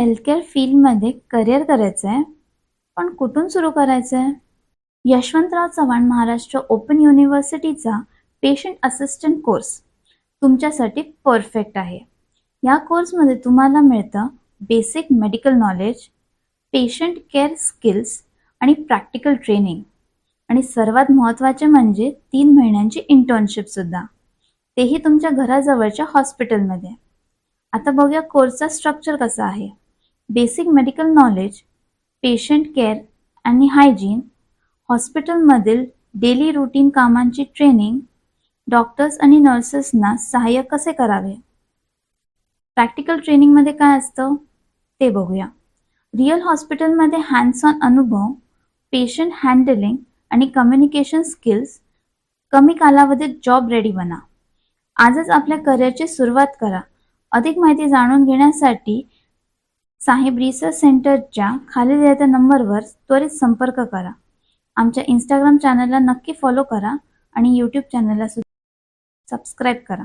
Healthcare फील्डमध्ये career करायचं आहे, पण कुठून सुरू करायचं आहे? यशवंतराव चव्हाण महाराष्ट्र ओपन युनिव्हर्सिटीचा पेशंट असिस्टंट कोर्स तुमच्यासाठी परफेक्ट आहे. या कोर्समध्ये तुम्हाला मिळतं basic medical knowledge, patient care skills आणि प्रॅक्टिकल ट्रेनिंग, आणि सर्वात महत्त्वाचे म्हणजे 3 महिन्यांची इंटर्नशिपसुद्धा, तेही तुमच्या घराजवळच्या हॉस्पिटलमध्ये. आता बघूया कोर्सचा स्ट्रक्चर कसा आहे. Basic medical knowledge, patient care आणि हायजीन, हॉस्पिटलमधील डेली रूटीन कामांची ट्रेनिंग, डॉक्टर्स आणि नर्सेसना सहाय्य कसे करावे. प्रॅक्टिकल ट्रेनिंगमध्ये काय असतं ते बघूया. रिअल हॉस्पिटलमध्ये हँड्स ऑन अनुभव, पेशंट हँडलिंग आणि कम्युनिकेशन स्किल्स. कमी कालावधीत जॉब रेडी बना. आजच आपल्या करिअरची सुरुवात करा. अधिक माहिती जाणून घेण्यासाठी साहेब रिसर्च सेंटरच्या खाली दिलेल्या नंबरवर त्वरित संपर्क करा. आमच्या इंस्टाग्राम चॅनलला नक्की फॉलो करा आणि यूट्यूब चॅनलला सुद्धा सबस्क्राईब करा.